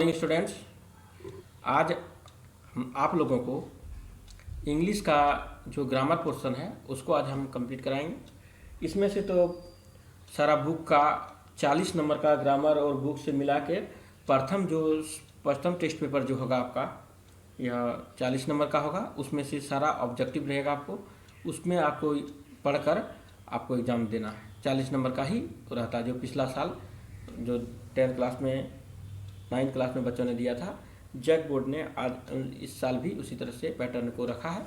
Students, आज हम आप लोगों को इंग्लिश का जो ग्रामर पोर्शन है उसको आज हम कंप्लीट कराएंगे। इसमें से तो सारा बुक का 40 नंबर का ग्रामर और बुक से मिला के प्रथम टेस्ट पेपर जो होगा आपका यह 40 नंबर का होगा। उसमें से सारा ऑब्जेक्टिव रहेगा, आपको उसमें आपको पढ़कर आपको एग्ज़ाम देना है। 40 नंबर का ही रहता है, जो पिछला साल जो 10th क्लास में 9th क्लास में बच्चों ने दिया था। जैक बोर्ड ने आज इस साल भी उसी तरह से पैटर्न को रखा है।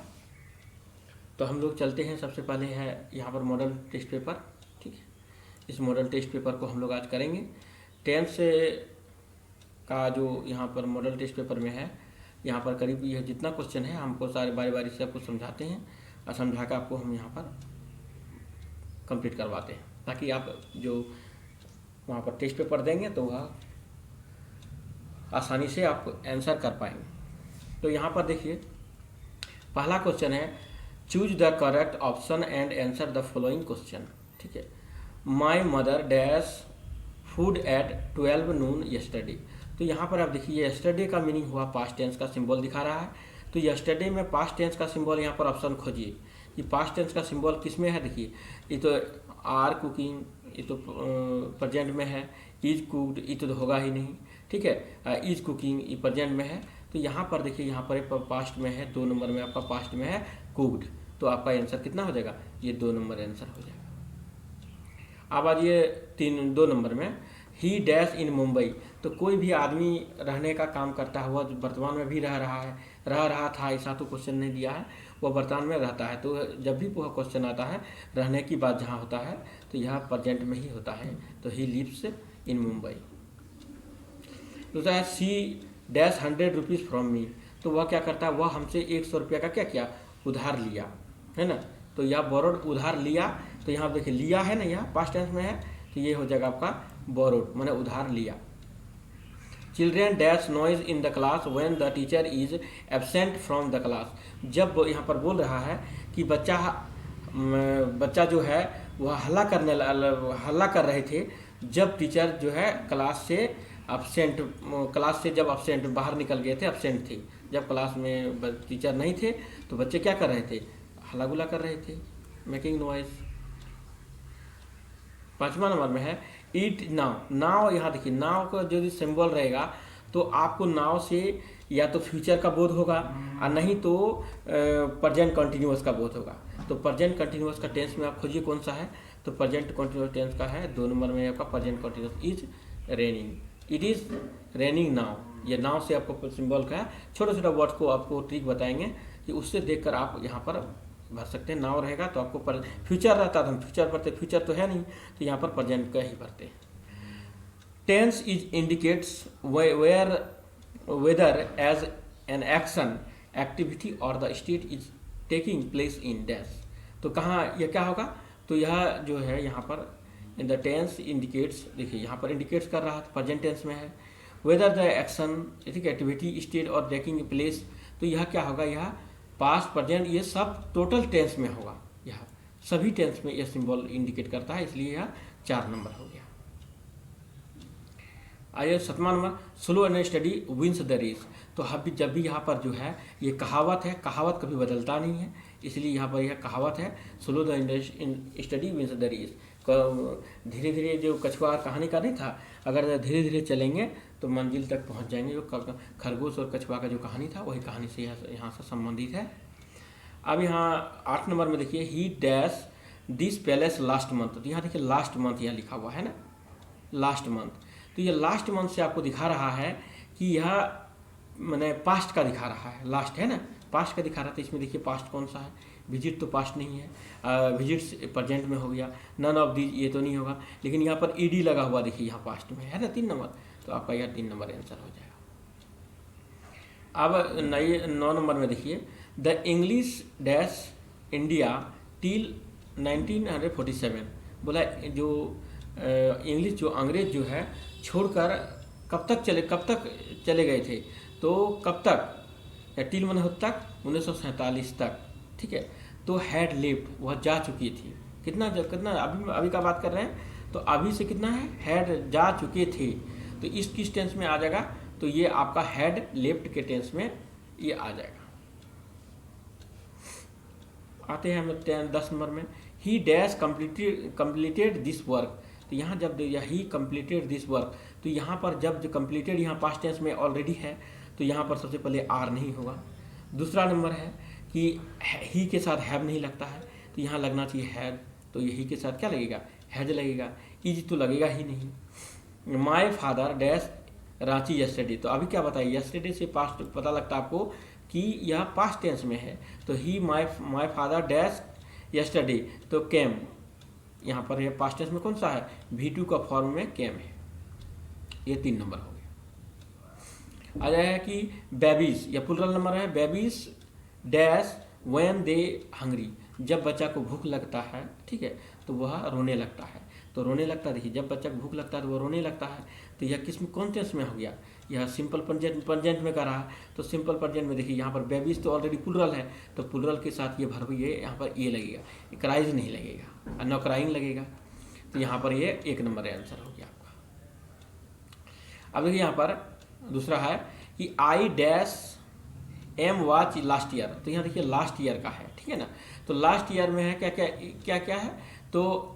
तो हम लोग चलते हैं। सबसे पहले है यहाँ पर मॉडल टेस्ट पेपर, ठीक है। इस मॉडल टेस्ट पेपर को हम लोग आज करेंगे। 10th से का जो यहाँ पर मॉडल टेस्ट पेपर में है, यहाँ पर करीब यह जितना क्वेश्चन है हमको सारे बारी बारी से आपको समझाते हैं और समझा कर आपको हम यहाँ पर कंप्लीट करवाते हैं, ताकि आप जो वहाँ पर टेस्ट पेपर देंगे तो वह आसानी से आप आंसर कर पाएंगे। तो यहाँ पर देखिए, पहला क्वेश्चन है choose the correct option and answer the following question, ठीक है। My mother dash food at 12 noon yesterday. तो यहाँ पर आप देखिए, यस्टरडे का मीनिंग हुआ पास्ट टेंस का सिंबल दिखा रहा है। तो यस्टरडे में पास्ट टेंस का सिंबल यहाँ पर ऑप्शन खोजिए। ये पास्ट टेंस का सिंबल किस में है, देखिए ये तो आर कुकिंग, ये तो प्रेजेंट में है। इज कुक्ड, ये तो होगा ही नहीं, ठीक है। इज कुकिंग, ये प्रेजेंट में है। तो यहाँ पर देखिए, यहाँ पर पास्ट में है, 2 नंबर में आपका पास्ट में है कुक्ड। तो आपका आंसर कितना हो जाएगा, ये 2 नंबर आंसर हो जाएगा। अब आज ये 2 नंबर में ही डैश इन मुंबई। तो कोई भी आदमी रहने का काम करता हुआ जो वर्तमान में भी रह रहा था, ऐसा तो क्वेश्चन नहीं दिया है, वह वर्तमान में रहता है। तो जब भी वह क्वेश्चन आता है रहने की बात जहाँ होता है तो यह प्रेजेंट में ही होता है। तो ही लिव्स इन मुंबई। दूसरा है she dash 100 rupees from me. तो वह क्या करता है, वह हमसे 100 रुपया का क्या किया, उधार लिया, है ना। तो यह बोरोड, उधार लिया। तो यहाँ देखिए लिया है ना, यहाँ पास्ट टेंस में है, तो ये हो जाएगा आपका बोरोड, माने उधार लिया। Children dash noise in the class when the teacher is absent from the class. जब यहाँ पर बोल रहा है कि बच्चा जो है वह हल्ला कर रहे थे जब टीचर जो है क्लास से जब अब्सेंट बाहर निकल गए थे, अब्सेंट थे। जब क्लास में टीचर नहीं थे तो बच्चे क्या कर रहे थे, हल्ला गुल्ला कर रहे थे, मेकिंग नॉइज। 5वां नंबर में है ईट नाव। नाव, यहाँ देखिए नाव का जो सिंबल रहेगा तो आपको नाव से या तो फ्यूचर का बोध होगा और नहीं तो प्रेजेंट कंटिन्यूअस का बोध होगा। तो प्रेजेंट कंटिन्यूअस का टेंस में आप खोजिए कौन सा है। तो प्रेजेंट कंटिन्यूअस टेंस का है 2 नंबर में आपका present continuous is raining, it is raining now. ये नाव से आपको सिंबल का है। छोटा वर्ड को आपको ट्रिक बताएंगे कि उससे देखकर आप यहाँ पर भर सकते हैं। नाव रहेगा तो आपको फ्यूचर रहता तो हम फ्यूचर भरते, फ्यूचर तो है नहीं तो यहाँ पर प्रेजेंट का ही भरते हैं। Tense is indicates whether as an action activity or the state is taking place in dash. तो कहाँ यह क्या होगा, तो यह जो है यहाँ पर इन द टेंस इंडिकेट्स, देखिए यहाँ पर इंडिकेट्स कर रहा था, प्रेजेंट टेंस में है। वेदर द एक्शन, ठीक, एक्टिविटी स्टेट और टेकिंग प्लेस, तो यह क्या होगा, यह पास्ट प्रेजेंट ये सब टोटल टेंस में होगा। यह सभी टेंस में यह सिंबल इंडिकेट करता है, इसलिए यह 4 नंबर हो गया। आइए 7वां number, slow and study wins the race. तो जब भी यहाँ पर जो है ये कहावत है, कहावत कभी बदलता नहीं है, इसलिए यहाँ पर यह कहावत है slow the study wins the race. धीरे धीरे जो कछुआ कहानी का नहीं था, अगर धीरे धीरे चलेंगे तो मंजिल तक पहुँच जाएंगे। जो खरगोश और कछुआ का जो कहानी था वही कहानी से यहाँ से संबंधित है। अब यहाँ 8 नंबर में देखिए ही dash this palace last month. तो यहाँ देखिए लास्ट मंथ यहाँ लिखा हुआ है ना, लास्ट मंथ। तो ये लास्ट मंथ से आपको दिखा रहा है कि यह मैंने पास्ट का दिखा रहा है, लास्ट है ना, पास्ट का दिखा रहा था। इसमें देखिए पास्ट कौन सा है, विजिट तो पास्ट नहीं है, विजिट प्रेजेंट में हो गया, नन ऑफ दीज ये तो नहीं होगा, लेकिन यहाँ पर ईडी लगा हुआ देखिए यहाँ पास्ट में है ना 3 नंबर। तो आपका यह 3 नंबर आंसर हो जाएगा। अब 9 नंबर में देखिए the English dash India till 1947। बोला जो इंग्लिश जो अंग्रेज जो है छोड़कर कब तक चले गए थे, तो कब तक, टिल मन तक 1947 तक, ठीक है। तो हैड लिव्ड, वह जा चुकी थी। कितना अभी का बात कर रहे हैं, तो अभी से कितना है, हैड जा चुके थे। तो इस किस टेंस में आ जाएगा, तो ये आपका हैड लेफ्ट के टेंस में ये आ जाएगा। आते हैं हम 10 नंबर में, ही डैश कंप्लीटेड दिस वर्क। तो यहाँ जब ही कंप्लीटेड दिस वर्क, तो यहाँ पर जब जो कंप्लीटेड यहाँ पास्ट टेंस में ऑलरेडी है तो यहाँ पर सबसे पहले आर नहीं होगा। दूसरा नंबर है कि ही के साथ हैव नहीं लगता है, तो यहाँ लगना चाहिए हैड, तो यही के साथ क्या लगेगा, हैज लगेगा। इज तो लगेगा ही नहीं। My father dash Ranchi yesterday, तो अभी क्या बताइए, यस्टरडे से पास्ट पता लगता है आपको कि यह पास्ट टेंस में है। तो ही माय फादर डैश यस्टरडे, तो केम, यहाँ पर यह पास्ट टेंस में कौन सा है, V2 का फॉर्म में केम है। ये 3 नंबर हो गया। आ जाएगा कि बेबीज, या प्लूरल नंबर है, babies dash when they hungry, जब बच्चा को भूख लगता है, ठीक है, तो वह रोने लगता है। तो रोने लगता है, देखिए जब बच्चा को भूख लगता है तो वह रोने लगता है, तो यह किस में, कौन टेंस में हो गया, यह सिंपल प्रेजेंट में कर रहा है। तो सिंपल प्रेजेंट में देखिए यहाँ पर बेबीज तो ऑलरेडी प्लूरल है, तो प्लूरल के साथ ये भर ये यहाँ पर ये लगेगा, क्राइज नहीं लगेगा, नो क्राइंग लगेगा। तो यहाँ पर ये 1 नंबर आंसर हो गया आपका। अब देखिए यहाँ पर दूसरा है कि I dash am watch last year, तो यहाँ देखिए लास्ट ईयर का है, ठीक है ना। तो लास्ट ईयर में है क्या क्या क्या क्या है, तो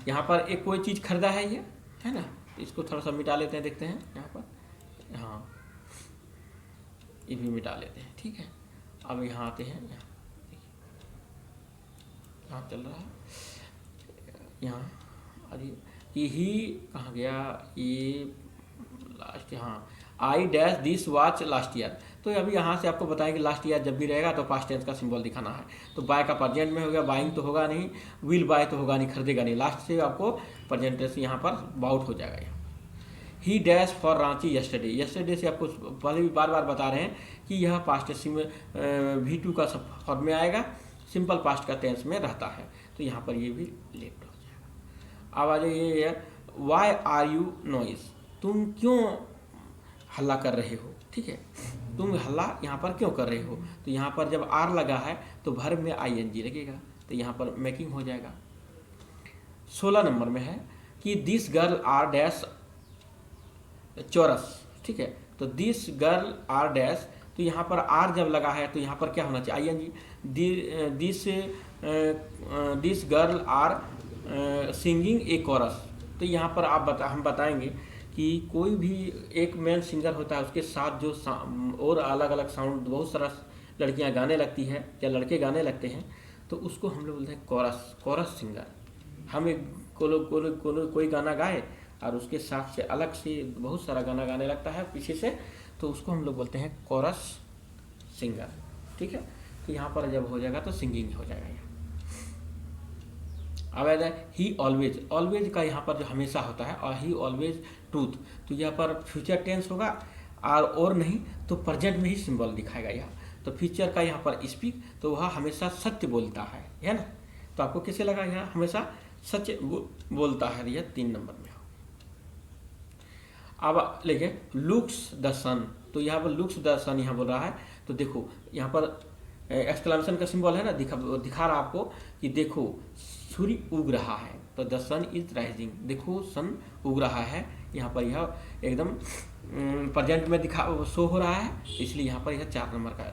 यहाँ पर एक कोई चीज़ खरीदा है ये, है ना। तो इसको थोड़ा सा मिटा लेते हैं, देखते हैं यहाँ पर, हाँ ये भी मिटा लेते हैं, ठीक है। अब यहाँ आते हैं, यहाँ यहाँ चल रहा है, यहाँ अरे यही कहाँ गया, ये लास्ट, हाँ I dash this watch last year. तो अभी यहाँ से आपको बताएं कि लास्ट ईयर जब भी रहेगा तो पास्ट टेंस का सिंबल दिखाना है। तो बाय का प्रेजेंट में हो गया, बाइंग तो होगा नहीं, विल बाय तो होगा नहीं, खरीदेगा नहीं, लास्ट से आपको प्रेजेंट टेंस यहाँ पर बाउट हो जाएगा। यहाँ ही dash for Ranchi yesterday, yesterday से आपको पहले भी बार बार बता रहे हैं कि यह पास्ट टेंस में V2 का फॉर्म में आएगा, सिंपल पास्ट का टेंस में रहता है, तो यहाँ पर ये भी लेफ्ट हो जाएगा। अब आ जाइए, वाई आर यू नॉइज, तुम क्यों हल्ला कर रहे हो, ठीक है, तुम हल्ला यहाँ पर क्यों कर रहे हो। तो यहाँ पर जब आर लगा है तो भर में ING लगेगा, तो यहाँ पर मेकिंग हो जाएगा। 16 नंबर में है कि दिस गर्ल आर डैश चौरस, ठीक है, तो दिस गर्ल आर डैश, तो यहाँ पर आर जब लगा है तो यहाँ पर क्या होना चाहिए, ING। This girl are singing a chorus, तो यहाँ पर हम बताएंगे कि कोई भी एक मेन सिंगर होता है, उसके साथ जो और अलग अलग साउंड, बहुत सारा लड़कियां गाने लगती है या लड़के गाने लगते हैं, तो उसको हम लोग बोलते हैं कोरस, कोरस सिंगर। हम एक कोई गाना गाए और उसके साथ से अलग से बहुत सारा गाना गाने लगता है पीछे से, तो उसको हम लोग बोलते हैं कोरस सिंगर, ठीक है। तो यहाँ पर जब हो जाएगा तो सिंगिंग हो जाएगा। अब आ जाए ही ऑलवेज, ऑलवेज का यहाँ पर जो हमेशा होता है, और ही ऑलवेज ट्रूथ, तो यहाँ पर फ्यूचर टेंस होगा, और नहीं तो प्रेजेंट में ही सिंबल दिखाएगा यहाँ। तो फ्यूचर का यहाँ पर स्पीक, तो वह हमेशा सत्य बोलता है ना। तो आपको कैसे लगा, यहाँ हमेशा सच बोलता है, यह 3 नंबर में हो। अब लेके लुक्स द सन, तो यहाँ पर लुक्स द सन यहाँ बोल रहा है, तो देखो यहाँ पर एक्सक्लेमेशन का सिंबल है ना, दिखा रहा आपको कि देखो सूर्य उग रहा है, तो द सन इज राइजिंग, देखो सन उग रहा है। यहाँ पर यह एकदम प्रेजेंट में शो हो रहा है, इसलिए यहाँ पर यह 4 नंबर का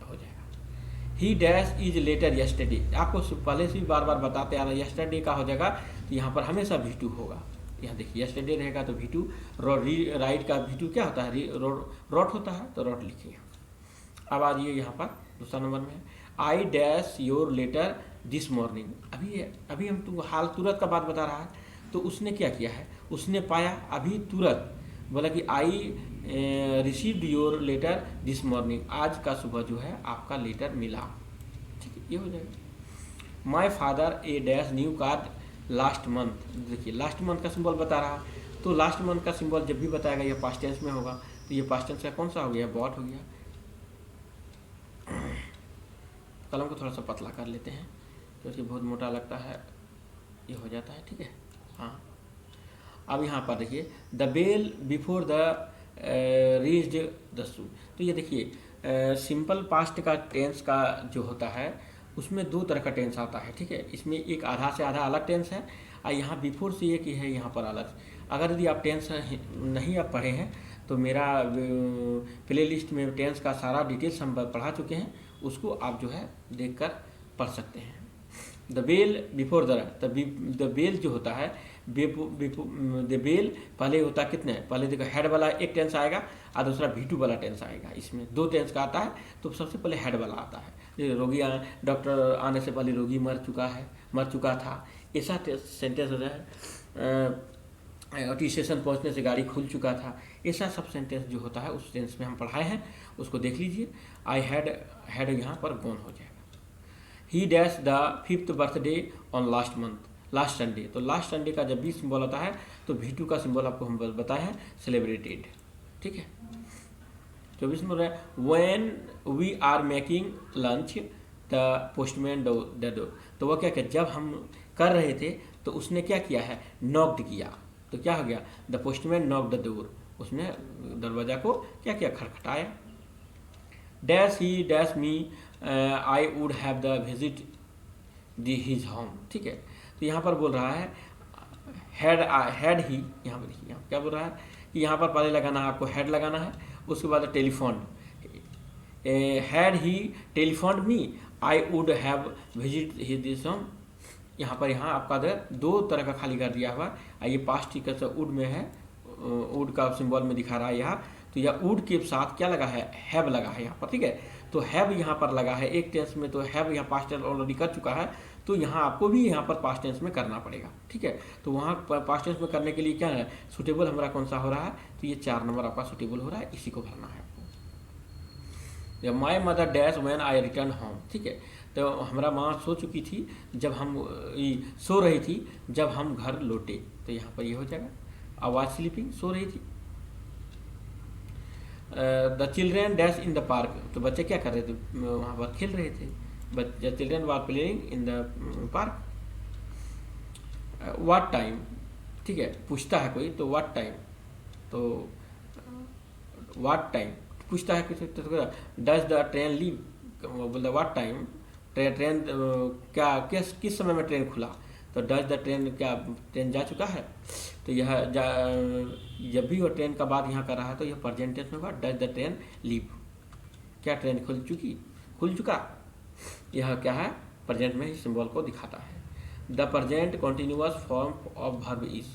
हो जाएगा। He dash his letter yesterday, आपको पहले से भी बार बार बताते आ रहे हैं, यस्टरडे का हो जाएगा, तो यहाँ पर हमेशा V2 होगा। यहाँ देखिए यस्टरडे रहेगा तो V2, राइट का V2 क्या होता है, रोट होता है, तो रोट लिखिए। अब आ जाइए यहाँ पर दूसरा नंबर में, I dash your letter this morning, अभी हम तुमको हाल तुरंत का बात बता रहा है, तो उसने क्या किया है, उसने पाया अभी तुरंत, बोला कि I received your letter this morning, आज का सुबह जो है आपका लेटर मिला, ठीक है, ये हो जाएगा। My father A dash new car last month, देखिए लास्ट मंथ का सिंबल बता रहा है, तो लास्ट मंथ का सिंबल जब भी बताएगा यह पास्ट टेंस में होगा, तो ये पास्ट टेंस का कौन सा हो गया, बॉट हो गया। कलम को थोड़ा सा पतला कर लेते हैं, क्योंकि बहुत मोटा लगता है, ये हो जाता है, ठीक है। हाँ, अब यहाँ पर देखिए the bell before the reached the shoe, तो ये देखिए सिंपल पास्ट का टेंस का जो होता है उसमें 2 तरह का टेंस आता है, ठीक है। इसमें एक आधा से आधा अलग टेंस है, और यहाँ बिफोर से एक ही है यहाँ पर अलग। अगर यदि आप टेंस नहीं आप पढ़े हैं तो मेरा प्ले लिस्ट में टेंस का सारा डिटेल्स हम पढ़ा चुके हैं, उसको आप जो है देख कर पढ़ सकते हैं। The bell before the bell जो होता है, द बेल पहले होता है कितने, पहले देखो हेड वाला एक टेंस आएगा और दूसरा V2 वाला टेंस आएगा। इसमें 2 टेंस का आता है, तो सबसे पहले हेड वाला आता है। रोगी डॉक्टर आने से पहले रोगी मर चुका था, ऐसा सेंटेंस होता है। स्टेशन पहुंचने से गाड़ी खुल चुका था, ऐसा सब सेंटेंस जो होता है उस टेंस में हम पढ़ाए हैं, उसको देख लीजिए। आई हैड यहाँ पर गॉन हो जाएगा। He dash the 5th birthday on last Sunday, तो लास्ट संडे का जब भी सिंबल होता है तो V2 का सिंबल आपको हम बताए हैं, सेलिब्रेटेड। ठीक है, 24 नंबर है when we are making lunch the postman the door, तो वह क्या किया, जब हम कर रहे थे तो उसने क्या किया है, नॉक्ड किया, तो क्या हो गया, the postman knocked the door, उसने दरवाजा को क्या किया, खटखटाया। Dash he dash me I would have the visit his home. ठीक है, तो यहाँ पर बोल रहा है हैड ही, यहाँ पर देखिए यहाँ क्या बोल रहा है कि यहाँ पर पहले लगाना है आपको, हेड लगाना है, उसके बाद telephone, had he telephone me I would have visit his home. यहाँ आपका 2 तरह का खाली कर दिया हुआ, ये पास्ट टिकट वुड में है, वुड का सिंबल में दिखा रहा है यहाँ, तो यह वुड के साथ क्या लगा है, हैव लगा है यहाँ पर। ठीक है, तो हैव यहाँ पर लगा है एक टेंस में, तो हैव यहाँ पास्ट टेंस ऑलरेडी कर चुका है, तो यहाँ आपको भी यहाँ पर पास्ट टेंस में करना पड़ेगा। ठीक है, तो वहाँ पास्ट टेंस में करने के लिए क्या है, सुटेबल हमारा कौन सा हो रहा है, तो ये 4 नंबर आपका सुटेबल हो रहा है, इसी को भरना है आपको। My mother dash when I return home. ठीक है, तो हमारा माँ सो चुकी थी जब हम सो रही थी जब हम घर लौटे, तो यहाँ पर ये हो जाएगा, आवाज स्लीपिंग, सो रही थी। The children dash in the park, तो बच्चे क्या कर रहे थे, वहाँ पर खेल रहे थे, the children were playing in the park. What time, ठीक है, पूछता है कोई तो व्हाट टाइम, तो व्हाट टाइम पूछता है कुछ, तो डज द ट्रेन लीव, बोलता व्हाट टाइम, ट्रेन क्या किस समय में ट्रेन खुला, तो डज द ट्रेन, क्या ट्रेन जा चुका है, तो यह जब भी वो ट्रेन का बात यहाँ कर रहा है तो यह प्रेजेंट टेंस में होगा, डज द ट्रेन लीव, क्या ट्रेन खुल चुका, यह क्या है, प्रेजेंट में ही सिंबल को दिखाता है। The present continuous form of verb is,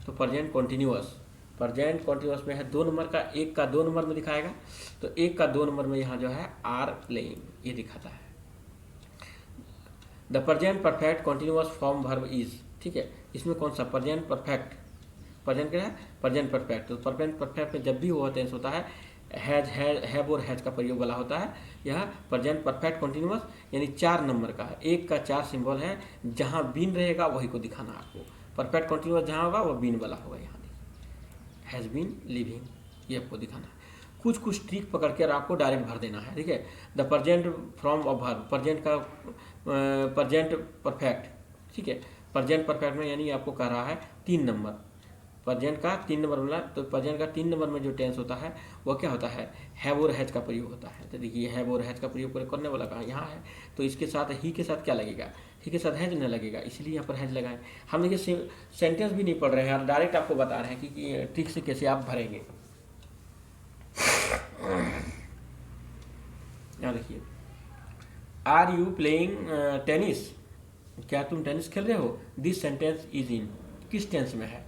तो प्रेजेंट कॉन्टिन्यूअस में है 2 नंबर का, 1 का 2 नंबर में दिखाएगा, तो 1 का 2 नंबर में यहाँ जो है आर प्लेइंग, ये दिखाता है। The present perfect continuous form verb is, ठीक है, इसमें कौन सा प्रेजेंट परफेक्ट, प्रेजेंट क्या है, प्रेजेंट परफेक्ट, तो प्रेजेंट परफेक्ट में जब भी हुआ टेंस होता है हैव और हैज का प्रयोग वाला होता है। यह प्रेजेंट परफेक्ट कॉन्टिन्यूअस यानी 4 नंबर का है, 1 का 4 सिंबल है, जहाँ बीन रहेगा वही को दिखाना आपको, परफेक्ट कॉन्टिन्यूअस जहाँ होगा वह बीन वाला होगा, यहाँ देखिए हैज़ बीन लिविंग, ये आपको दिखाना है। कुछ ट्रिक पकड़ कर आपको डायरेक्ट भर देना है। ठीक है, the present form of verb, present का प्रेजेंट परफेक्ट, ठीक है, प्रेजेंट परफेक्ट में यानी आपको कह रहा है 3 नंबर, प्रेजेंट का 3 नंबर मिला, तो प्रेजेंट का 3 नंबर में जो टेंस होता है वह क्या होता है, हैव और हैज का प्रयोग होता है। तो देखिए हैव और हैज का प्रयोग करने वाला कहाँ, यहाँ है, तो इसके साथ ही के साथ क्या लगेगा, ही के साथ हैज नहीं लगेगा, इसलिए यहाँ पर हैज लगाएं। हम देखिए सेंटेंस भी नहीं पढ़ रहे हैं, डायरेक्ट आपको बता रहे हैं कि ट्रिक से कैसे आप भरेंगे। यहाँ देखिए, आर यू प्लेइंग टेनिस, क्या तुम टेनिस खेल रहे हो, दिस सेंटेंस इज इन, किस टेंस में है,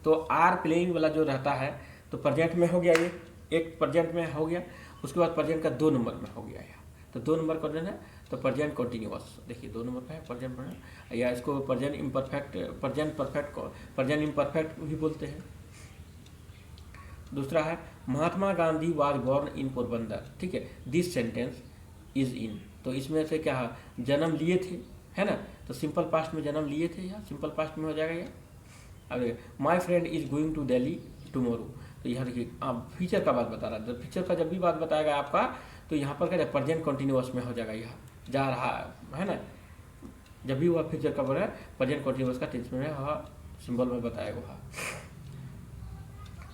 तो आर प्लेइंग वाला जो रहता है तो प्रेजेंट में हो गया, ये एक प्रेजेंट में हो गया, उसके बाद प्रेजेंट का 2 नंबर में हो गया यहाँ, तो 2 नंबर प्रेजेंट है, तो प्रेजेंट कॉन्टिन्यूअस, देखिए 2 नंबर पे है प्रेजेंट में, या इसको प्रेजेंट इम्परफेक्ट भी बोलते हैं। दूसरा है Mahatma Gandhi was born in Porbandar, ठीक है, दिस सेंटेंस इज इन, तो इसमें से क्या है, जन्म लिए थे, है ना, तो सिंपल पास्ट में जन्म लिए थे, या सिंपल पास्ट में हो जाएगा ये। अब my friend is going to Delhi tomorrow, तो यहाँ देखिए आप फ्यूचर का बात बता रहा है, तो फ्यूचर का जब भी बात बताएगा आपका तो यहाँ पर क्या प्रेजेंट कॉन्टिन्यूअस में हो जाएगा, यह जा रहा है ना, जब भी हुआ फ्यूचर का बोला प्रेजेंट कॉन्टिन्यूअस का टेंस में सिंबल में बताएगा वहाँ।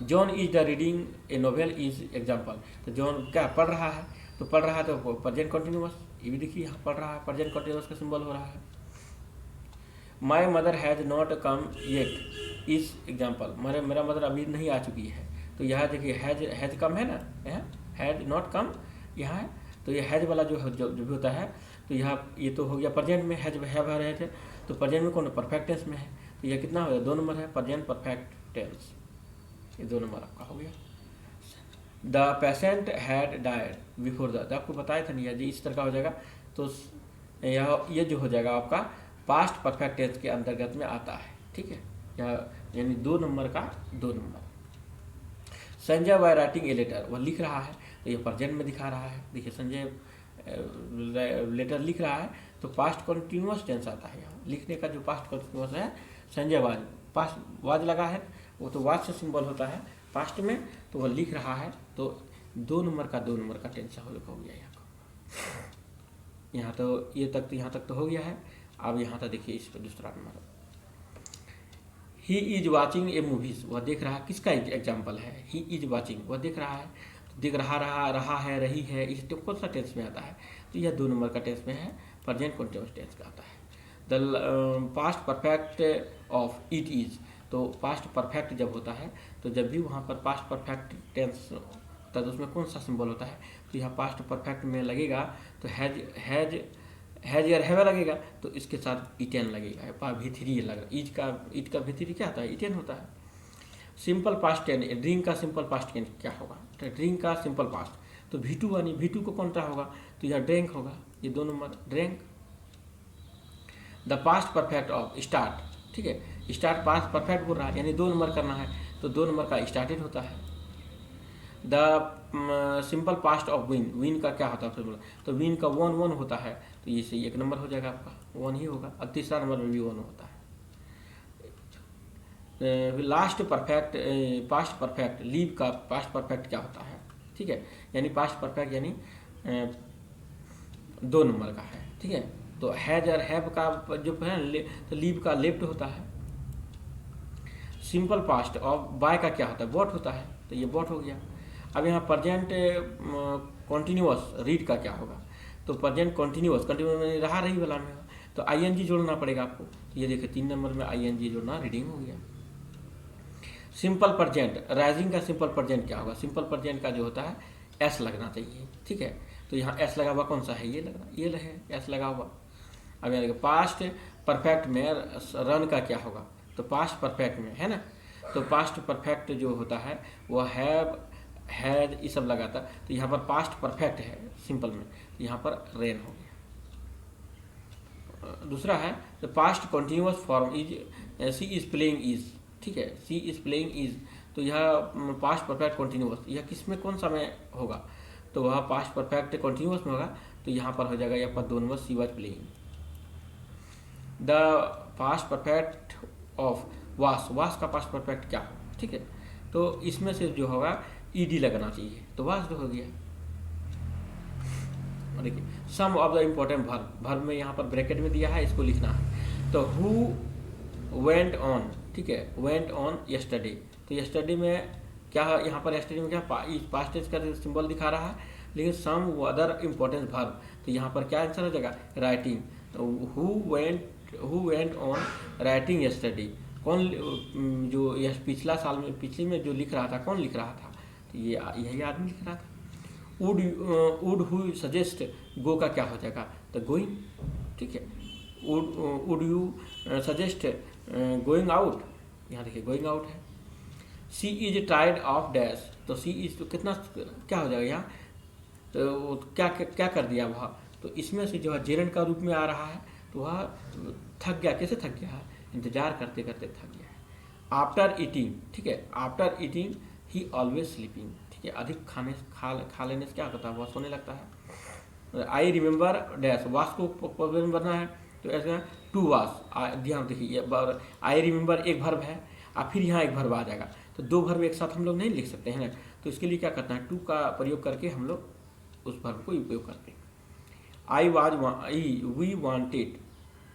John is the reading A novel is example, तो जॉन क्या पढ़ रहा है, तो पढ़ रहा है तो प्रेजेंट कॉन्टिन्यूअस, ये भी देखिए यहाँ पढ़ रहा है, प्रेजेंट कॉन्टिन्यूअस का सिंबल हो रहा है। My mother has not come yet is example, मेरा मदर अभी नहीं आ चुकी है, तो यहाँ देखिए हैज कम है ना, हैज नॉट कम यहाँ है, तो ये हैज वाला जो भी होता है, तो यहाँ ये तो हो गया प्रेजेंट में, हैज हैव रहे थे, तो प्रेजेंट में कौन परफेक्ट टेंस में है, तो ये कितना हो गया 2 नंबर है, प्रेजेंट परफेक्ट टेंस, ये 2 नंबर आपका हो गया। The patient had died before the, आपको बताया था नहीं, जी इस तरह का हो जाएगा, तो ये जो हो जाएगा आपका पास्ट परफेक्ट टेंस के अंतर्गत में आता है, ठीक है, यानी 2 नंबर का 2 नंबर। Sanjay why writing a letter, वह लिख रहा है, तो ये प्रेजेंट में दिखा रहा है, देखिए संजय लेटर लिख रहा है, तो पास्ट कंटिन्यूअस टेंस आता है यहाँ, लिखने का जो पास्ट कंटिन्यूअस है, संजय वाज, पास्ट वाज लगा है, वो तो वाज से सिंबल होता है पास्ट में, तो वह लिख रहा है, तो 2 नंबर का 2 नंबर का टेंस हो गया यहाँ तो ये तक, तो यहाँ तक तो हो गया है। अब यहाँ तक देखिए इस पर दूसरा number, he is watching A movies, वह देख रहा है, किसका एग्जाम्पल है, ही इज वॉचिंग, वह देख रहा है, तो देख रहा है, रही है, इस कौन सा टेंस में आता है, तो यह 2 नंबर का टेंस में है, प्रेजेंट कंटिन्यूअस टेंस का आता है। The past perfect of it is, तो पास्ट परफेक्ट जब होता है, तो जब भी वहाँ पर पास्ट परफेक्ट टेंस होता है, तो उसमें कौन सा सिंबल होता है, तो यहाँ पास्ट परफेक्ट में लगेगा, तो हैज या हैव लगेगा, तो इसके साथ इटेन लगेगा, V3 लग, इज का V3 क्या होता है, इटेन होता है। सिंपल पास्ट टेंस, ड्रिंक का सिंपल पास्ट टेंस क्या होगा, तो ड्रिंक का सिंपल पास्ट, तो V2 यानी V2 को कौन सा होगा, तो यह ड्रिंक होगा, ये 2 number drink. The past perfect of start, ठीक है, स्टार्ट पास्ट परफेक्ट बोल रहा है, यानी 2 नंबर करना है, तो 2 नंबर का स्टार्टेड होता है। The simple past of win, win का क्या होता है फिर, तो विन का वन होता है, तो ये से 1 नंबर हो जाएगा आपका, 1 ही होगा, और तीसरा नंबर में भी 1 होता है। Last perfect, past perfect, leave का पास्ट परफेक्ट क्या होता है, ठीक है, यानी पास्ट परफेक्ट यानी 2 नंबर का है, ठीक है, तो हैज और हैव का जो है, तो लीव का लेफ्ट होता है। सिंपल पास्ट ऑफ बाय का क्या होता है, बॉट होता है, तो ये बॉट हो गया। अब यहाँ प्रेजेंट कॉन्टिन्यूअस रीड का क्या होगा, तो प्रेजेंट कॉन्टिन्यूअस में रही वाला में, तो ING जोड़ना पड़ेगा आपको, तो ये देखिए 3 नंबर में ING जोड़ना, रीडिंग हो गया। सिंपल प्रेजेंट, राइजिंग का सिंपल प्रेजेंट क्या होगा, सिंपल प्रेजेंट का जो होता है S लगना चाहिए, ठीक है, तो यहाँ S लगा हुआ कौन सा है, ये लगना, ये रहे S लगा हुआ। अब यहाँ देखिए पास्ट परफेक्ट में रन का क्या होगा, तो पास्ट परफेक्ट में है ना, तो पास्ट परफेक्ट जो होता है वो हैव हैज ये सब लगाता, तो यहाँ पर पास्ट परफेक्ट है सिंपल में, तो यहाँ पर रेन हो गया। दूसरा है तो past continuous form is, she is playing is, ठीक है, सी इज प्लेइंग इज, तो यह पास्ट परफेक्ट कंटिन्यूअस, यह किस में कौन सा में होगा, तो वह पास्ट परफेक्ट कंटिन्यूअस में होगा, तो यहाँ पर हो जाएगा यहाँ पर 2 number, she was playing. The past perfect of वास, वास का पास्ट परफेक्ट क्या हो, ठीक है, तो इसमें से जो होगा ED लगना चाहिए, तो वास जो हो गया। देखिए some of the important verb, verb में यहाँ पर ब्रैकेट में दिया है, इसको लिखना है, तो हु वेंट ऑन, ठीक है, वेंट ऑन यस्टरडे, तो यस्टरडे में क्या है, यहाँ पर यस्टरडे में क्या पास्ट टेंस का सिंबल दिखा रहा है, लेकिन सम अदर इम्पोर्टेंट वर्ब, तो यहाँ पर क्या आंसर हो जाएगा, राइटिंग, तो who went on writing yesterday, कौन जो यह पिछला साल में पिछले में जो लिख रहा था, कौन लिख रहा था, तो ये यही आदमी लिख रहा था। वुड हु सजेस्ट, गो का क्या हो जाएगा, तो गोइंग, ठीक है, would you suggest going out, यहाँ देखिए गोइंग आउट है। सी इज टायर्ड ऑफ डैश, तो सी इज तो कितना क्या हो जाएगा यहाँ, तो क्या कर दिया वह, तो इसमें से जो है जेरंड का रूप में आ रहा है, तो वह थक गया, कैसे थक गया है, इंतजार करते करते थक गया है। आफ्टर ईटिंग, ठीक है, आफ्टर ईटिंग ही ऑलवेज स्लीपिंग, ठीक है, अधिक खा लेने से क्या होता है, वह सोने लगता है। आई रिमेंबर डैश, वास को प्रॉब्लम बनना है, तो ऐसे टू वास, ध्यान देखिए आई रिमेंबर एक वर्ब है, और फिर यहाँ एक वर्ब आ जाएगा, तो 2 वर्ब एक साथ हम लोग नहीं लिख सकते हैं ना, तो इसके लिए क्या करना है, टू का प्रयोग करके हम लोग उस वर्ब को उपयोग करते हैं। वी वांटेड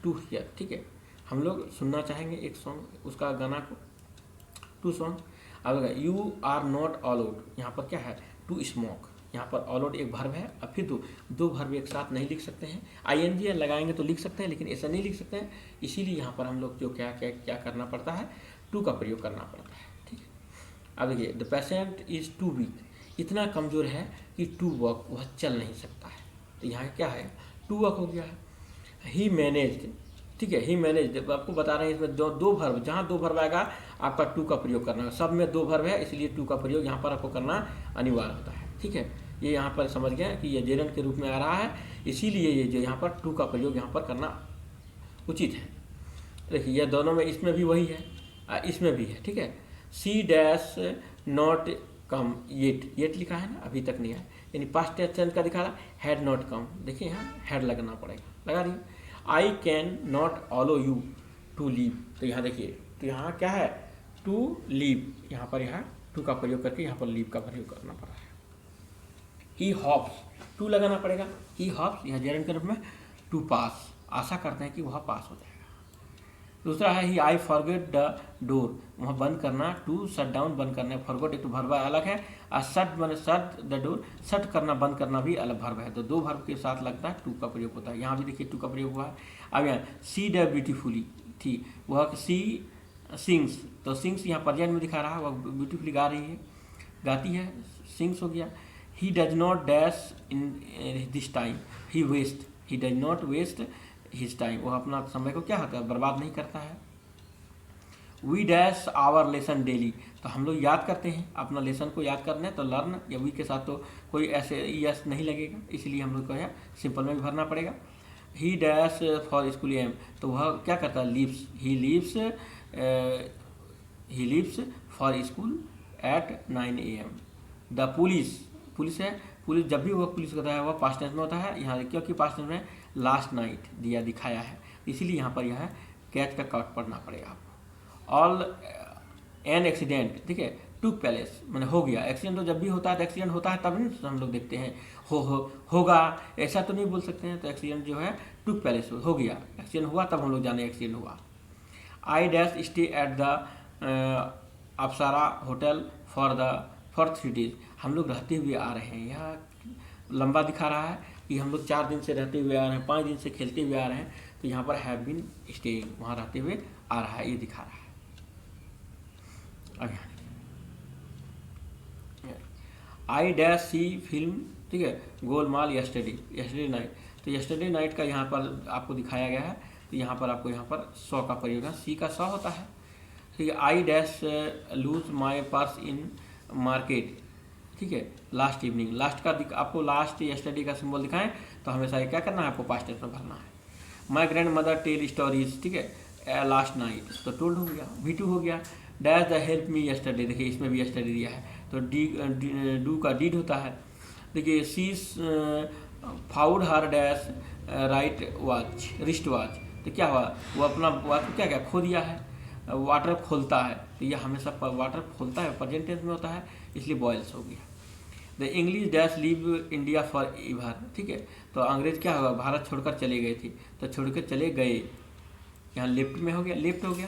टू हियर, ठीक है, हम लोग सुनना चाहेंगे एक सॉन्ग, उसका गाना को, टू सॉन्ग। अब यू आर नॉट अलाउड, यहाँ पर क्या है, टू स्मोक, यहाँ पर अलाउड एक वर्ब है, और फिर 2 वर्ब एक साथ नहीं लिख सकते हैं, ING लगाएंगे तो लिख सकते हैं, लेकिन ऐसा नहीं लिख सकते हैं, इसीलिए यहाँ पर हम लोग जो क्या करना पड़ता है, टू का प्रयोग करना पड़ता है, ठीक है। अब देखिए the patient is too weak, इतना कमज़ोर है कि टू वॉक, वह चल नहीं सकता है। तो यहाँ क्या है, टू वॉक हो गया है। ही मैनेज्ड, ठीक है, ही मैनेज्ड आपको बता रहे हैं इसमें दो वर्ब, जहाँ दो वर्ब आएगा आपका टू का प्रयोग करना है। सब में दो वर्ब है इसलिए टू का प्रयोग यहाँ पर आपको करना अनिवार्य होता है। ठीक है, ये यहाँ पर समझ गए कि ये जेरंड के रूप में आ रहा है, इसीलिए ये जो यहाँ पर टू का प्रयोग यहाँ पर करना उचित है। देखिए ये दोनों में, इसमें भी वही है, इसमें भी है। ठीक है, she dash not come yet, yet लिखा है ना, अभी तक नहीं आया, यानी पास्ट टेंस का दिखा रहा, हैड नॉट कम। देखिए यहाँ हैड लगना पड़ेगा, लगा रही। I can not allow you to leave, तो यहाँ देखिए, तो यहाँ क्या है, टू लीव, यहाँ पर यहाँ टू का प्रयोग करके यहाँ पर लीव का प्रयोग करना पड़ा है। ही हॉप्स, टू लगाना पड़ेगा, ही हॉप्स, यहाँ जेरंड के रूप में टू पास, आशा करते हैं कि वह पास हो जाएगा। दूसरा है ही आई फॉरगेट द डोर, वहाँ बंद करना, टू शट डाउन बंद करना, फॉरगेट एक तो भर्व अलग है, और शट मैंने शट द डोर, शट करना बंद करना भी अलग भर्व है, तो दो भर्व के साथ लगता है टू का प्रयोग होता है। यहाँ भी देखिए टू का प्रयोग हुआ है। अब यहाँ सी ड ब्यूटीफुली थी, वह सी सिंग्स, तो सिंग्स यहाँ प्रेजेंट में दिखा रहा है, वह ब्यूटीफुली गा रही है, गाती है, सिंग्स हो गया। He does not dash in this time, he waste, he does not waste his time, वह अपना समय को क्या होता है, बर्बाद नहीं करता है। We dash our lesson daily, तो हम लोग याद करते हैं, अपना लेसन को याद करना है तो लर्न या वी के साथ तो कोई ऐसे यस नहीं लगेगा, इसलिए हम लोग को है सिंपल में भी भरना पड़ेगा। He dash for school am, तो वह क्या करता है, leaves, he leaves for school at 9 AM। The police, police है, पुलिस जब भी वह पुलिस करता है वह पास्ट टेंस में होता है, यहाँ क्योंकि पास्ट टेंस में लास्ट नाइट दिया दिखाया है, इसीलिए यहाँ पर यह कैच का कट पढ़ना पड़ेगा आपको। ऑल एन एक्सीडेंट, ठीक है, टू पैलेस मैंने हो गया, एक्सीडेंट तो जब भी होता है तो एक्सीडेंट होता है तब नहीं हम लोग देखते हैं होगा, ऐसा तो नहीं बोल सकते हैं, तो एक्सीडेंट जो है टू पैलेस हो गया, एक्सीडेंट हुआ तब हम लोग जाने एक्सीडेंट हुआ। I dash stay at the Apsara hotel for 3 days, हम लोग रहते हुए आ रहे हैं, यह लंबा दिखा रहा है कि हम लोग 4 दिन से रहते हुए आ रहे हैं, 5 दिन से खेलते हुए आ रहे हैं, तो यहाँ पर हैव बीन स्टेइंग, वहाँ रहते हुए आ रहा है, ये दिखा रहा है। अब आई डैश सी फिल्म, ठीक है, गोलमाल यस्टरडे नाइट, तो यस्टरडे नाइट का यहाँ पर आपको दिखाया गया है, तो यहाँ पर आपको यहाँ पर 100 का प्रयोग है, सी का 100 होता है। ठीक है, I dash lose my purse in market, ठीक है, लास्ट इवनिंग, लास्ट का आपको लास्ट यस्टरडे का सिंबल दिखाएं तो हमेशा ये क्या करना है, आपको पास्ट टेंस में भरना है। My grandmother tell stories, ठीक है, लास्ट नाइट, तो टोल्ड हो गया, V2 हो गया। Dash the help me yesterday, देखिए इसमें भी यस्टरडे दिया है, तो डू का डीड होता है। देखिए she found her dash right watch, wrist watch, तो क्या हुआ, वो अपना वॉच को क्या खो दिया है, वाटर खोलता है, तो यह हमेशा वाटर खोलता है प्रेजेंट टेंस में होता है, इसलिए बॉयल्स हो गया। The English dash leave India for ever, ठीक है, तो अंग्रेज क्या होगा, भारत छोड़कर चले गए थे, तो छोड़कर चले गए, यहाँ लेफ्ट में हो गया, लेफ्ट हो गया।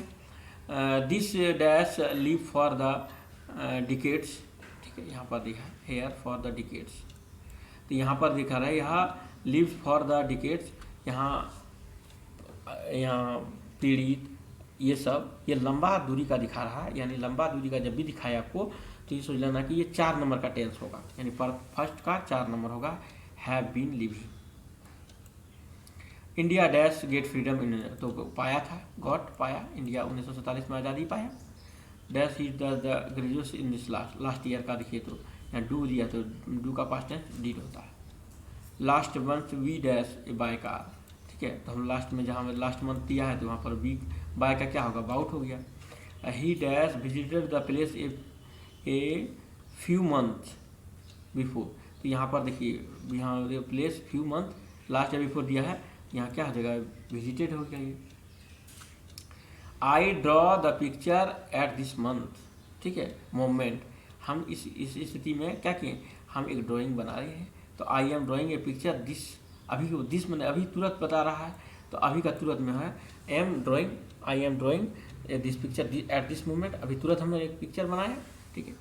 This dash leave for the decades, ठीक है, यहाँ पर दिखा हेयर फॉर द डिकेट्स, तो यहाँ पर दिखा रहा है, यहाँ लीव फॉर द डिकेट्स, यहाँ पीड़ित, ये सब ये लंबा दूरी का दिखा रहा है, यानी लंबा दूरी का जब भी दिखाए आपको तो ये सोच लेना कि ये 4 नंबर का टेंस होगा, यानी फर्स्ट का 4 नंबर होगा, have been living. India dash get freedom in, तो पाया था, गॉट पाया, इंडिया 1947 में आज़ादी पाया। Dash he the graduate in this last year का देखिए, तो यहाँ डू दिया, तो डू का पास्ट टेंस डीड होता है। Last month we dash a by car, ठीक है, तो हम लास्ट में जहाँ लास्ट मंथ दिया है तो वहाँ पर वी बाय का क्या होगा, अबाउट हो गया। ही dash visited the place a few month before, तो यहाँ पर देखिए, यहाँ place few month last before दिया है, यहाँ क्या हो जाएगा, विजिटेड हो गया ये। I draw the picture at this month, ठीक है, मोमेंट, हम इस स्थिति में क्या किए, हम एक ड्राइंग बना रहे हैं, तो आई am drawing A picture this, अभी दिस मैंने अभी तुरंत बता रहा है, तो अभी का तुरंत में है, am drawing, I am drawing this picture at this moment, अभी तुरंत हमने एक पिक्चर बनाया, ठीक है।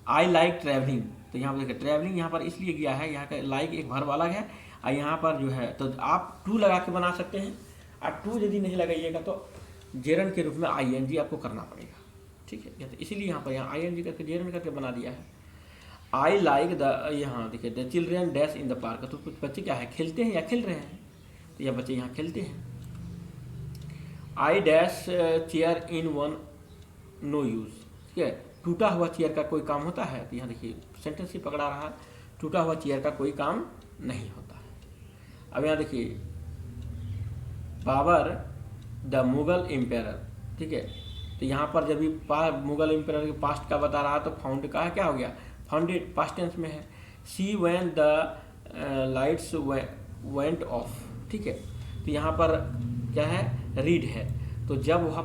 आई लाइक ट्रैवलिंग, तो यहाँ पर देखिए ट्रैवलिंग यहाँ पर इसलिए गया है, यहाँ का लाइक एक वर्ब अलग है, और यहाँ पर जो है तो आप टू लगा के बना सकते हैं, और टू यदि नहीं लगाइएगा तो जेरंड के रूप में ING आपको करना पड़ेगा, ठीक है, तो इसीलिए यहाँ पर यहाँ ING करके जेर में करके बना दिया है। आई लाइक द, यहाँ देखिए the children dash in the park, तो कुछ बच्चे क्या है, खेलते हैं या खेल रहे हैं, तो यह बच्चे यहाँ खेलते हैं। I dash chair in one no use, ठीक है, टूटा हुआ चेयर का कोई काम होता है, तो यहाँ देखिए सेंटेंस ही पकड़ा रहा है, टूटा हुआ चेयर का कोई काम नहीं होता है। अब यहाँ देखिए बाबर द मुगल एम्पायर, ठीक है, तो यहाँ पर जब भी मुगल एम्पायर के पास्ट का बता रहा तो फाउंड का है, क्या हो गया, फाउंडेड पास्ट टेंस में है। See when the lights went of, ठीक है, तो यहाँ पर क्या है, रीड है, तो जब वह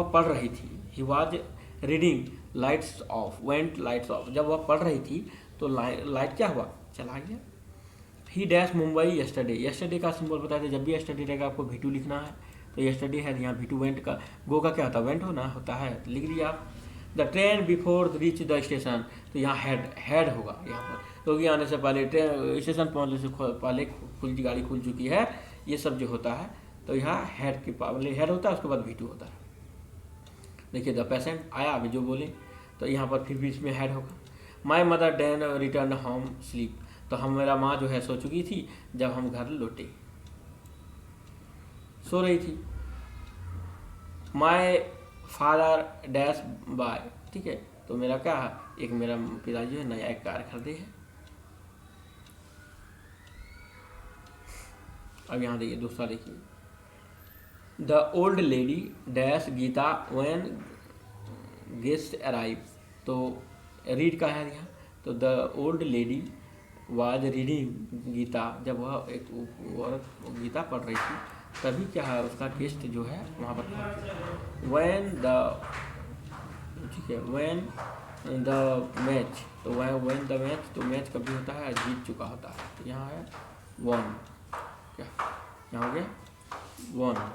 पढ़ रही थी, he was reading lights off, went lights off, जब वह पढ़ रही थी तो लाइट क्या हुआ, चला गया। ही डैश मुंबई येस्टरडे, येस्टरडे का सिंबल बताया था, जब भी येस्टरडे रहेगा आपको V2 लिखना है, तो येस्टरडे है, यहाँ V2 वेंट का, गो का क्या होता है, वेंट होना होता है, तो लिख दिया आप। The train before reach the station, तो यहाँ हैड होगा यहाँ पर, क्योंकि आने से पहले ट्रेन स्टेशन पहुँचने से पहले गाड़ी खुल चुकी है, ये सब जो होता है, तो यहाँ हैड के पहले हैड होता है, उसके बाद V2 होता है। देखिए द पेशेंट आया, अभी जो बोले, तो यहाँ पर फिर भी इसमें हैड होगा। My mother Dan return home sleep, तो मेरा माँ जो है सो चुकी थी जब हम घर लौटे, सो रही थी। माई फादर डैश बाय, ठीक है, तो मेरा क्या है, एक मेरा पिताजी है नया एक कार खरीदे है। अब यहाँ देखिए दूसरा देखिए, the old lady dash Gita when guest arrive, तो रीड का है यहाँ, तो the old lady was reading Gita, जब वह एक औरत गीता पढ़ रही थी, तभी क्या है, उसका गेस्ट जो है वहाँ पर व्हेन द, ठीक है, व्हेन द मैच, तो वह व्हेन द मैच, तो मैच कभी होता है, जीत चुका होता है, तो यहाँ है वन, क्या यहाँ हो गया वन।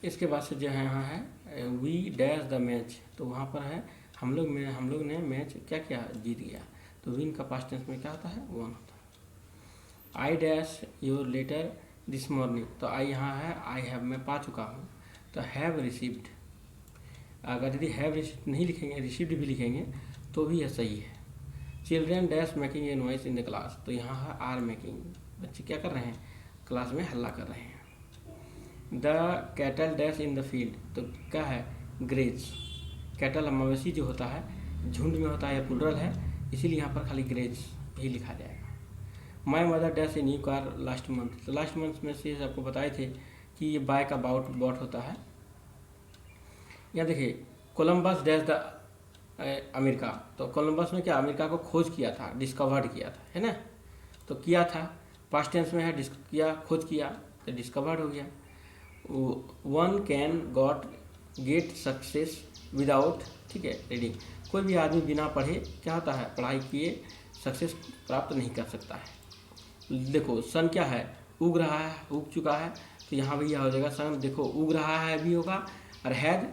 इसके बाद से जो है यहाँ है वी डैश द मैच, तो वहाँ पर है हम लोग ने मैच क्या किया, जीत गया, तो विन का पास्ट टेंस में क्या होता है, वन होता है। I dash your letter this morning, तो आई यहाँ है, आई हैव मैं पा चुका हूँ, तो हैव रिसीव्ड, अगर यदि हैव रिसीव्ड नहीं लिखेंगे, रिसीव्ड भी लिखेंगे तो भी यह सही है। Children dash making a noise in the class, तो यहाँ है आर मेकिंग, बच्चे क्या कर रहे हैं, क्लास में हल्ला कर रहे हैं। The cattle dash in the field, तो क्या है, ग्रेज, कैटल मवेशी जो होता है झुंड में होता है या प्लूरल है, इसीलिए यहाँ पर खाली ग्रेज ही लिखा जाएगा। My mother dash a new car last month, तो लास्ट मंथ में से आपको बताए थे कि ये बाय का बॉट होता है। यहाँ देखिए कोलम्बस डैश द अमेरिका, तो कोलम्बस ने क्या अमेरिका को खोज किया था, डिस्कवर्ड किया था, है ना, तो किया था पास्ट टेंस में है, किया खोज किया तो डिस्कवर्ड हो गया। One can get success without, ठीक है, रीडिंग, कोई भी आदमी बिना पढ़े क्या होता है, पढ़ाई किए सक्सेस प्राप्त नहीं कर सकता है। देखो सन क्या है, उग रहा है, उग चुका है, तो यहाँ भी यह हो जाएगा सन, देखो उग रहा है भी होगा और हैड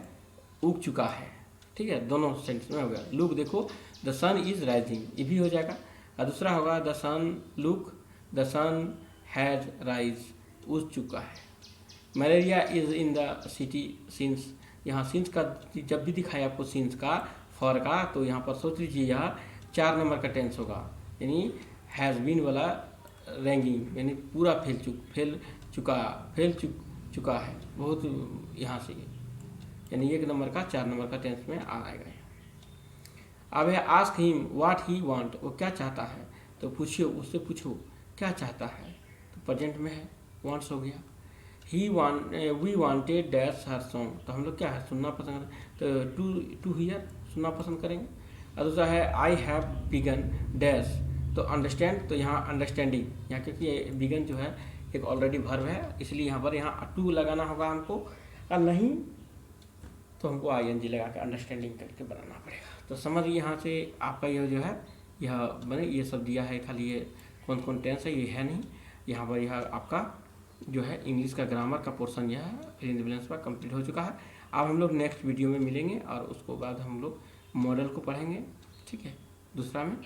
उग चुका है, ठीक है, दोनों सेंटेंस में हो गया। लुक देखो द सन इज राइजिंग, ये भी हो जाएगा, और दूसरा होगा the sun look the sun has rise, उग चुका है। Malaria is in the city since, यहाँ सिंस का जब भी दिखाए आपको सिंस का फॉर का, तो यहाँ पर सोच लीजिए यह 4 नंबर का टेंस होगा, यानी हैज़ बीन वाला रैंगिंग, यानी पूरा फैल चुका है बहुत, यहाँ से यानी 1 नंबर का 4 नंबर का टेंस में आ आएगा। अब है ask him what he want, वो क्या चाहता है, तो पूछिए उससे, पूछो क्या चाहता है, तो प्रेजेंट में है, वांट्स हो गया। We wanted dash her song, तो हम लोग क्या है सुनना पसंद करें, तो टू हियर सुनना पसंद करेंगे। और दूसरा है आई हैव बिगन डैश, तो अंडरस्टैंड, तो यहाँ अंडरस्टैंडिंग, यहाँ क्योंकि बिगन जो है एक ऑलरेडी वर्ब है, इसलिए यहाँ पर यहाँ टू लगाना होगा हमको, और नहीं तो हमको ING लगा के अंडरस्टैंडिंग करके बनाना पड़ेगा। तो समझिए यहाँ से आपका यह जो है यह मैंने ये सब दिया है, खाली ये कौन कौन टेंस है ये है नहीं, यहाँ पर यह आपका जो है इंग्लिश का ग्रामर का पोर्शन यह है फिल इन द ब्लैंक्स पर कंप्लीट हो चुका है। अब हम लोग नेक्स्ट वीडियो में मिलेंगे और उसको बाद हम लोग मॉडल को पढ़ेंगे, ठीक है, दूसरा में।